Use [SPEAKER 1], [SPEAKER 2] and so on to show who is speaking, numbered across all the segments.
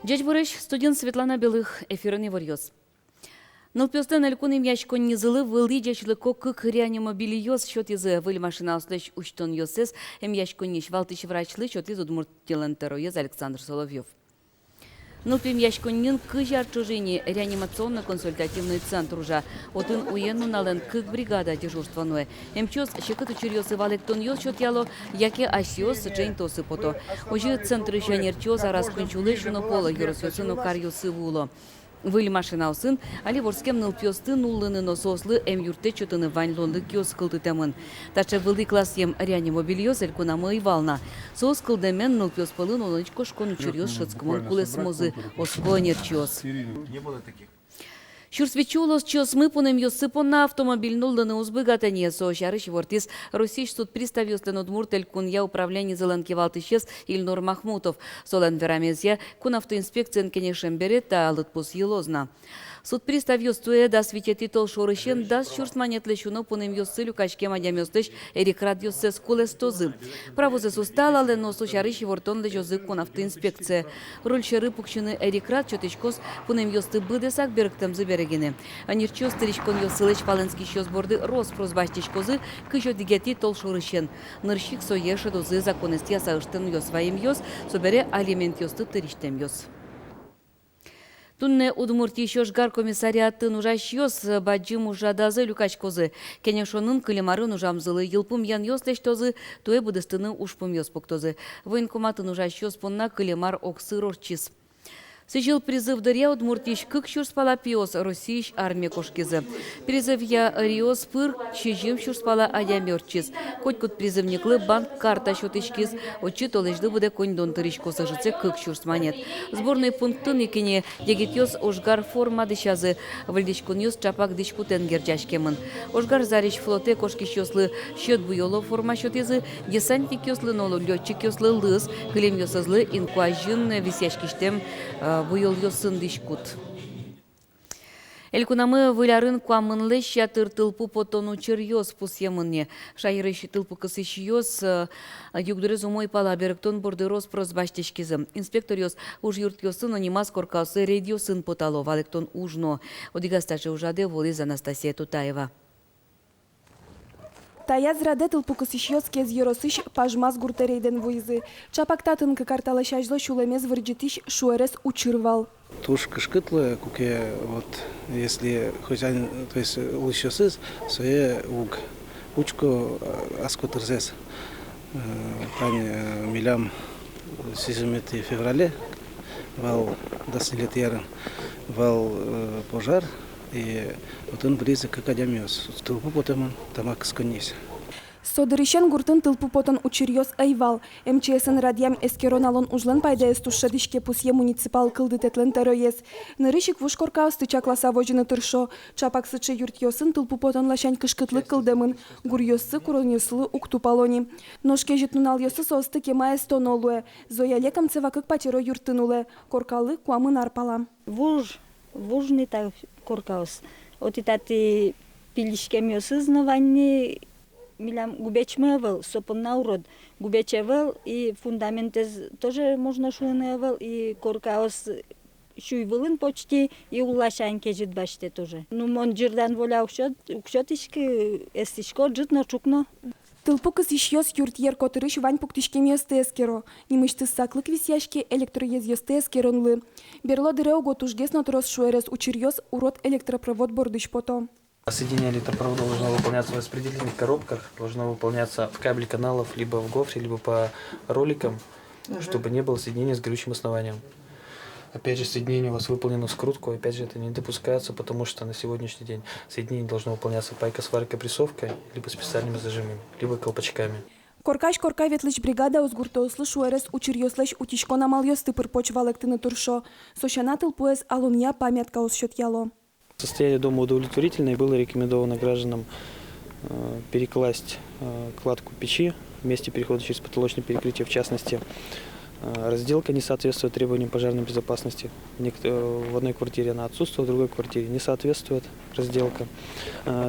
[SPEAKER 1] Дядь Борыш, студент Светлана Белых, эфирный варьёз. Нылпёстен элькуним яшкон низылы вылы дячлыко кык реанимобилиёз счет из выль машина услышь учтон ёсес, яшкон ниш валтыш врачлы счет из удмуртилантероез Александр Соловьев. Нылпим яшконнин кыжар чужини реанимационно-консультативный центр уже. Отын уенну нален кык бригада дежурствануэ. Мчос щекыту чурьёсы валектон ёс счет яло, яке асиос джейн тосы пото. Ожи центры жанерчёз арас кунчулы шуно пола юросёсыну карьёсы вуло. Выль машина усын, али ворскем нылпёсты нуллыны носослы юрте чотыны ваньлонды киос кылды тэмын. Тача вылы класс ем реанимобильёз элькунамы и вална. Соос кылдемен нылпёс пылын оночко шкону чурьёс шыцкымон кулес мозы оско нерчёс.
[SPEAKER 2] Не было таких.
[SPEAKER 1] Шурсвичулос чос мыпунем ёсыпон на автомобиль нуллыны узбыгатане соощарыш вортис Российш суд приставёслен удмуртель кунья управление зеланки валтышес Ильнур Махмутов. Солен верамезья кун автоинспекциян кенешем берет та алытпус елозна. Суд приставёс туэ да свитети тол шорышен да шурсманет лещуно пунем ёссылю качкем адямёстыш эрикрат ёссес кулес тозы. Правозес устала лено соощарыш вортон лежозы кун автоинспекция. Роль шеры пукшины эрикрат чотычкос пунем ёсты быдесак берктем заберегене. Анирчос тыричкон ёссылыч паленский щёсборды роспрос баштичкозы кыжо дигети тол шорышен. Нырщик соеше дозы законестия саыштын ёсваим ёс, собере алимент ёсты тыриштем ёс. Тунне Удмуртии шошгар комиссариаты нужаш ёс баджим ужадазы люкачкозы. Кенешонын кылемары нужамзылы йылпум ян ёслеш тозы, туэ будыстыны ушпум ёс поктозы. Военкоматы нужаш ёс понна кылемар оксы рорчис. Сижил призыв дыря Удмуртиш кык шурспала пиос Российш армия кошкизы. Призыв я риос пыр чижим шурспала аямёрчиз. Коть призывниклы банк карта шотышкиз. Очи толежды буде коньдон тырышко сажыце кык шурсманет. Сборный пунктын икине дегитёс ошгар форма дышазы. Вальдичкун ёс чапак дичку тенгерчашкемын. Ошгар зариш флоте кошкиш ёслы счет буйоло форма шотизы. Десантник ёслы нолу лётчик ёслы лыз. Кылем ёсызлы инкуажин висяшкиштем буйол ёсын дишкут. Элькунамы вылярын куамынлы щатыр тылпу потону чырьёс пусьемынне. Шайрыш тылпу кысыш ёс югдырыз умой пала беректон борды роспрос баштешкизым. Инспектор ёс уж юрт ёсын анимас коркасы рейд ёсын потало валектон ужно. Одигастачы ужаде волиз Анастасия Тутаева.
[SPEAKER 3] Таяз раде тылпу кысыш кез еросыш пажмаз гуртерейден вуйзы. Чапактатын картала шажлы шулемез вырджитиш шуэрес учырвал.
[SPEAKER 4] Туш кышкытлы, куке вот если хозяин, то есть лучшосыз, свое уг учко аскотырзес. Тань милям 7 февраля вал 10 лет ярын вал пожар и вот он близок к академиос. В толпу потом тамак сконись.
[SPEAKER 3] Содырышен гуртын тылпу потон учырьёс айвал. МЧСН радиям эскероналон ужлен пайда эстушшадышке пусье муниципал кылды тетлен теройес. Нырышик вушкорка стычакласа вожыны тыршо. Чапак сычы юртьёсын тылпу потон лашань кышкытлык кылдымын. Гурьёсы куроньёслы уктупалони. Ношке житнунал ёсы состы кемае стонолуэ. Зоя лекам цевакык патеро юртынуле. Коркалы куамын арпала.
[SPEAKER 5] Вужный так коркаус. Вот это пилишкем ёсыз на ванне милям губечмевел, сопон урод губечевел и фундаментез тоже можно шуневел и коркаус шуйвылын почти и улашан кежит баште тоже. Ну мон жирдан воля укшотишки эстишко житно чукно.
[SPEAKER 3] Тылпу кысыш ёс юртьер котырыш вань пуктишкем ёсты эскеро. Нимышты саклык висяшки электроез ёсты эскеронлы. Берло дыре уготушгес натрос шуэрес учырьёс урод электропровод бордыш пото.
[SPEAKER 6] Соединение электропровода должно выполняться в распределительных коробках, должно выполняться в кабеле каналов, либо в гофре, либо по роликам, чтобы не было соединения с горючим основанием. Опять же, соединение у вас выполнено в скрутку, опять же, это не допускается, потому что на сегодняшний день соединение должно выполняться пайка-сварка прессовкой, либо специальными зажимами, либо колпачками.
[SPEAKER 3] Коркаш корка ветлыч бригада узгуртослы шуэрес учырьёслэш утишко намал ёсты пырпоч валектыны туршо. Сощана тылпуэс алунья памятка усчёт яло.
[SPEAKER 6] Состояние дома удовлетворительное, было рекомендовано гражданам перекласть кладку печи в месте перехода через потолочное перекрытие, в частности, разделка не соответствует требованиям пожарной безопасности. В одной квартире она отсутствует, в другой квартире не соответствует разделка.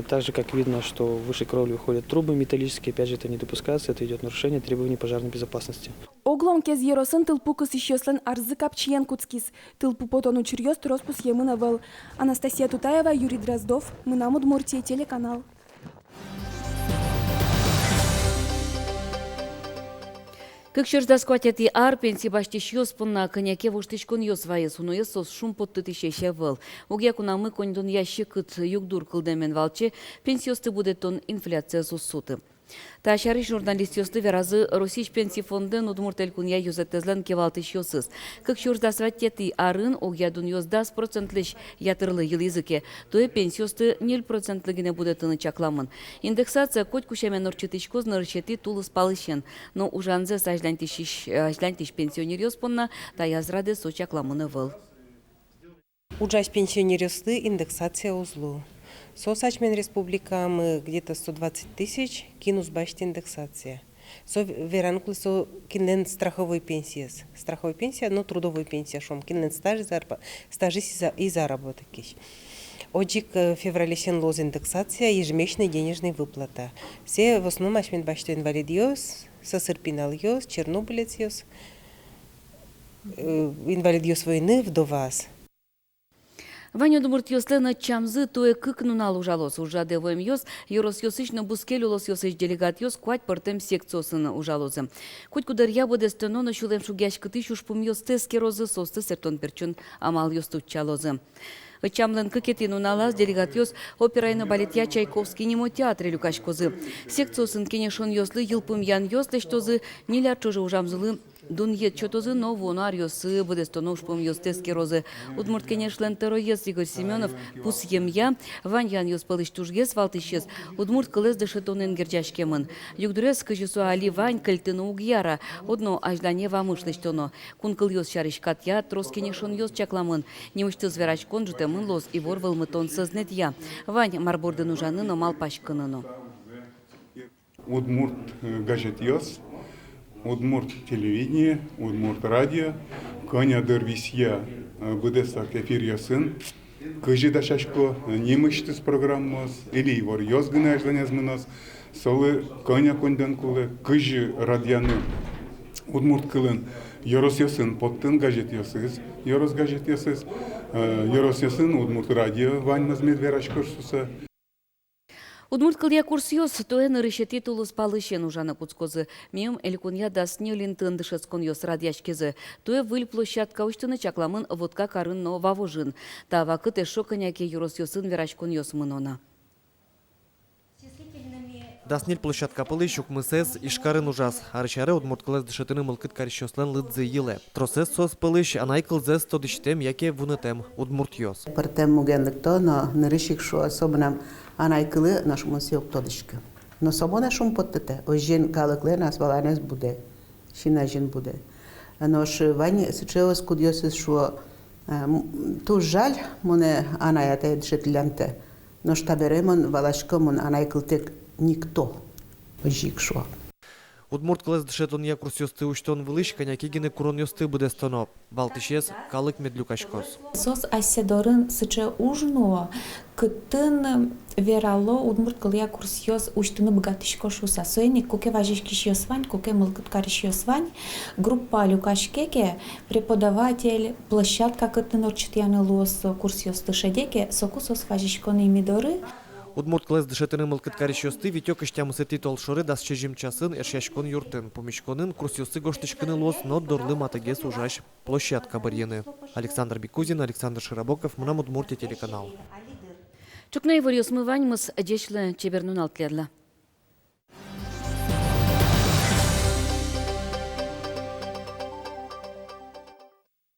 [SPEAKER 6] Также, как видно, что выше кровли выходят трубы металлические, опять же, это не допускается, это идет нарушение требований пожарной безопасности.
[SPEAKER 3] Оглом кез еросын тылпу кыз ищеслен арзы капчиен куцкис. Тылпу потон учерьез троспус емына вел. Анастасия Тутаева, Юрий Дроздов, Мынам Удмуртия, телеканал.
[SPEAKER 1] Кыкшырда скватяти ар пенси баштиш йос пунна коняке вуштичкон йос вайес уно йос шум подтытышеше выл. Угя кунамы кондон ящикыт югдур кылдемен валче пенсиосты будет тон инфляция сусуты. Та шариш журналист йосты веразы Росич пенсии фонден удмуртель кунья юзетезлен кевалтыш йосыз. Кыкшырда сватяти арын угя дун йос 10% ятырлы ел языке, то и пенсиосты 0% гине будет тыны чакламын. Индексация коть кушамен орчетичкоз нарышети тулыс палышен, но ужанзе ажлантиш пенсионер йоспонна та язраде со чакламыны выл.
[SPEAKER 2] Ужась пенсионеристы индексация узлу. Сосачмен республика мы где-то 120 тысяч, кинус башти индексация. Со веранкли со кинен страховой пенсии. Страховой пенсия, но трудовой пенсия шом. Кинен стаж и заработок. Оджик в феврале сен лоз индексация, ежемесячная денежная выплата. Все в основном ашмен башти инвалидиос, сосырпиналиос, чернобылециос, инвалидиос войны, вдовас.
[SPEAKER 1] Ваня думурт йослена чамзы тое кыкнунал ужалос ужаде воем йос, йорос йосычно бускелюлос йосыч делегат йос куать портем секциясын ужалозы. Куть кудар я буде стенона шулем шугяш кыты шушпум йостес керозы состы сертон перчун амал йостут чалозы. Чамлен кыкетин уналаз делегат йос операйна балетья Чайковский немо театре люкаш козы. Секциясын кенешон йослы йылпым ян йослы штозы неляр чужы ужамзылы. Дун ет чотозы новонар йосы буде стоношпум йостес керозы. Удмурт кенешлен тероез Игорь Семенов пус емья, ваньян йос пылыш тужгес валтышез. Удмурт кылез дышетонен герджашкемын. Югдурез кыжысу али вань кальтыны угьяра. Одно аждане вамышлыш тоно. Кун кыл йос шаришкат я, трос кенешон йос чакламын. Немышты зверач конжутемын лос и ворвал мытон сознет я. Вань марбордын ужаны, но мал пашкыныно.
[SPEAKER 7] Удмурт газет йос. Удмурт телевидение, Удмурт радио, коня дервисья будесак эфир ясын, кыжи дашашко немыштыс программос, или вор йозгына ажданязмынос, солы коня конден кулы, кыжи радианы Удмурт кылын, йорос ясын поттын газет ясыз, йорос газет ясыз, йорос ясын Удмурт радио, ваньмаз медверашкошсуса.
[SPEAKER 1] Удмурт кылья курс йос, тое нарышети тулыс палышен ужана куцкозы. Мем элькунья дасне линтын дышескон йос радяшкезы. Тое выль площадка уштыны чакламын водка карын но вавожын. Та вакыт эшо коняке юрос йосын верачкон йос мынона.
[SPEAKER 8] Даснил площадка пылы щук мысес и шкарын ужас. Арычары удмурт кылыз дышетыны мылкыт карищослен лыдзы йылы. Тросес сос пылыш, анай кылзес тодыштем, яке вунетем удмурт йос.
[SPEAKER 9] Партем мугенлыкто, но нырышик шо особнам анай кылы нашому сиок тодышкы. Но собона шум поттете, ожен калыкле нас валанес буде, шина жен буде. Но ш вань сычевос кудьосес шо ту жаль, моне анаяте дышетлянте, но штаберемон валашко мон анай кылтек никто ожик шо.
[SPEAKER 8] Удмурт кылыз дышетон я курс йосты уштон вылыш, коняки гине курон йосты буде стоно. Балтышес калык медлюкашкос.
[SPEAKER 10] Сос айседорын сыче ужно, кытын верало удмурт кылья курс йос уштыны богатышко шуса. Соеник куке важишкиш йосвань, куке мылкыткариш йосвань. Группа люкашкеке, преподаватель, площадка кытын орчитяны лос курс йосты шедеке, соку сос важишконы мидоры.
[SPEAKER 8] Удмурт кылыз дышетыны мылкыт карищосты витёк иштямысы титол шоры дас чежим часын эшяшкон юртын. Помещконын курс йосы гоштышкыны лос, но дорлы матагес ужаш площадка барьены. Александр Бекузин, Александр Широбоков, Мынам Удмуртия телеканал.
[SPEAKER 1] Чукнай варьос мывань мыс дешлы чебернун алтледла.